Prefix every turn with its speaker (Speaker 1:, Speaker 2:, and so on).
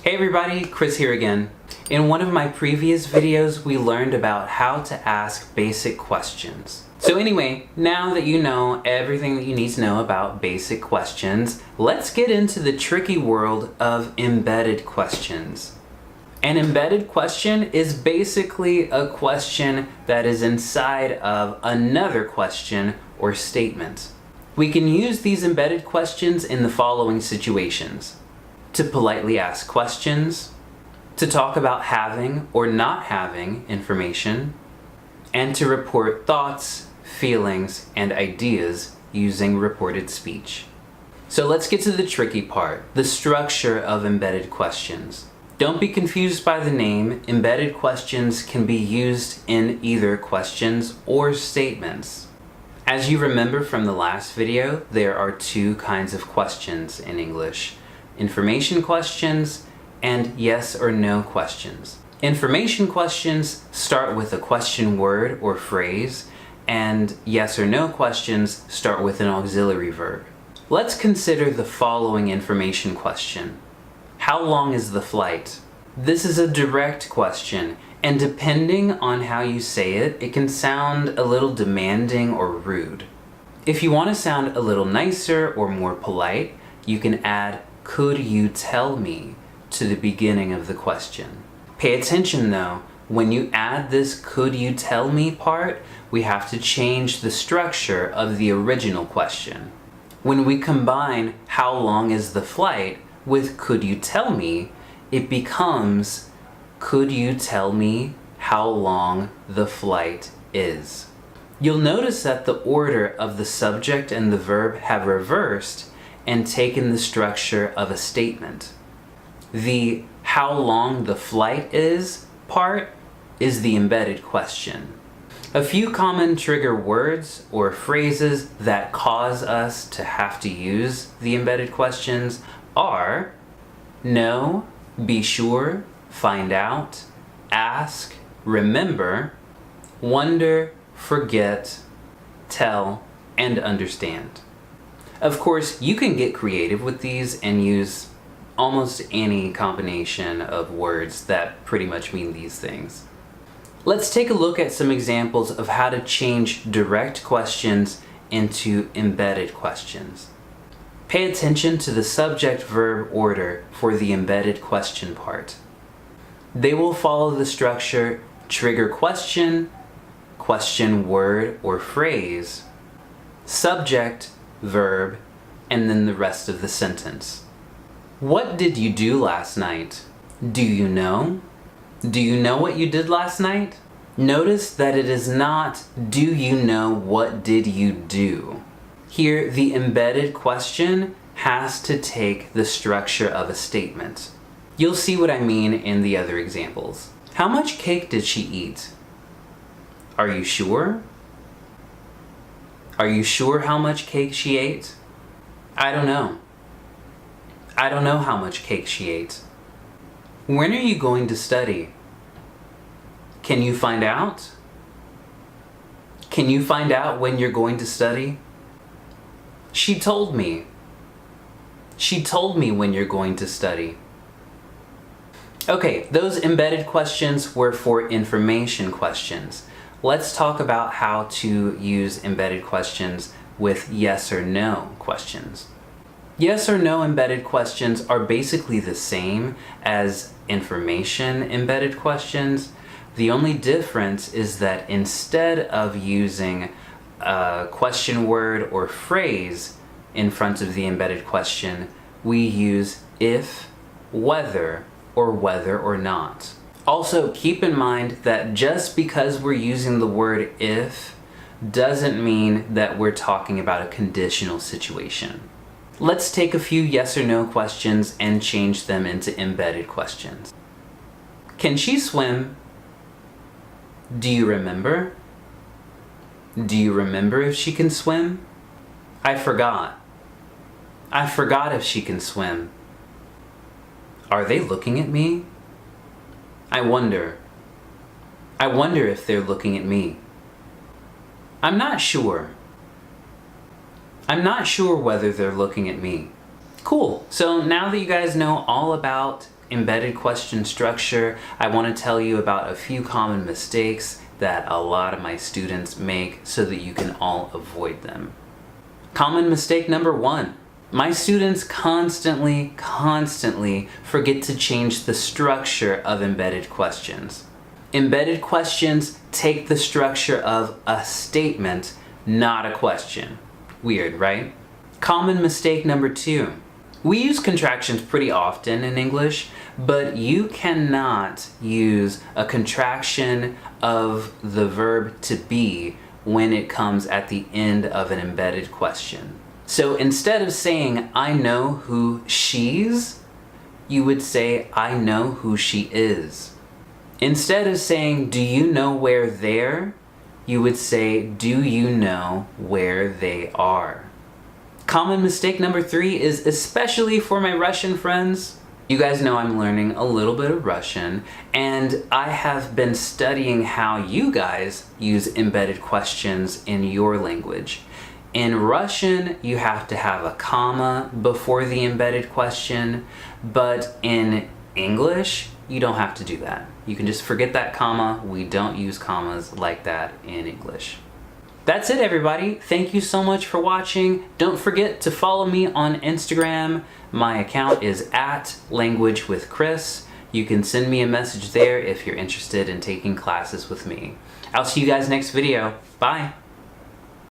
Speaker 1: Hey everybody, Chris here again. In one of my previous videos, we learned about how to ask basic questions. So anyway, now that you know everything that you need to know about basic questions, let's get into the tricky world of embedded questions. An embedded question is basically a question that is inside of another question or statement. We can use these embedded questions in the following situations: to politely ask questions, to talk about having or not having information, and to report thoughts, feelings, and ideas using reported speech. So let's get to the tricky part, the structure of embedded questions. Don't be confused by the name. Embedded questions can be used in either questions or statements. As you remember from the last video, there are two kinds of questions in English: information questions and yes or no questions. Information questions start with a question word or phrase, and yes or no questions start with an auxiliary verb. Let's consider the following information question. How long is the flight? This is a direct question, and depending on how you say it, it can sound a little demanding or rude. If you want to sound a little nicer or more polite, you can add "could you tell me" to the beginning of the question. Pay attention though, when you add this "could you tell me" part, we have to change the structure of the original question. When we combine "how long is the flight" with "could you tell me," it becomes "could you tell me how long the flight is." You'll notice that the order of the subject and the verb have reversed and taken the structure of a statement. The "how long the flight is" part is the embedded question. A few common trigger words or phrases that cause us to have to use the embedded questions are know, be sure, find out, ask, remember, wonder, forget, tell, and understand. Of course, you can get creative with these and use almost any combination of words that pretty much mean these things. Let's take a look at some examples of how to change direct questions into embedded questions. Pay attention to the subject-verb order for the embedded question part. They will follow the structure trigger question, question word or phrase, subject, verb, and then the rest of the sentence. What did you do last night? Do you know? Do you know what you did last night? Notice that it is not "do you know what did you do?" Here, the embedded question has to take the structure of a statement. You'll see what I mean in the other examples. How much cake did she eat? Are you sure? Are you sure how much cake she ate? I don't know. I don't know how much cake she ate. When are you going to study? Can you find out? Can you find out when you're going to study? She told me. She told me when you're going to study. Okay, those embedded questions were for information questions. Let's talk about how to use embedded questions with yes or no questions. Yes or no embedded questions are basically the same as information embedded questions. The only difference is that instead of using a question word or phrase in front of the embedded question, we use if, whether, or whether or not. Also, keep in mind that just because we're using the word if doesn't mean that we're talking about a conditional situation. Let's take a few yes or no questions and change them into embedded questions. Can she swim? Do you remember? Do you remember if she can swim? I forgot. I forgot if she can swim. Are they looking at me? I wonder. I wonder if they're looking at me. I'm not sure. I'm not sure whether they're looking at me. Cool. So now that you guys know all about embedded question structure, I want to tell you about a few common mistakes that a lot of my students make so that you can all avoid them. Common mistake number 1. My students constantly forget to change the structure of embedded questions. Embedded questions take the structure of a statement, not a question. Weird, right? Common mistake number 2. We use contractions pretty often in English, but you cannot use a contraction of the verb to be when it comes at the end of an embedded question. So instead of saying, I know who she's, you would say, I know who she is. Instead of saying, do you know where they're, you would say, do you know where they are? Common mistake number 3 is especially for my Russian friends. You guys know I'm learning a little bit of Russian, and I have been studying how you guys use embedded questions in your language. In Russian, you have to have a comma before the embedded question, but in English, you don't have to do that. You can just forget that comma. We don't use commas like that in English. That's it, everybody. Thank you so much for watching. Don't forget to follow me on Instagram. My account is @languagewithchris. You can send me a message there if you're interested in taking classes with me. I'll see you guys next video. Bye.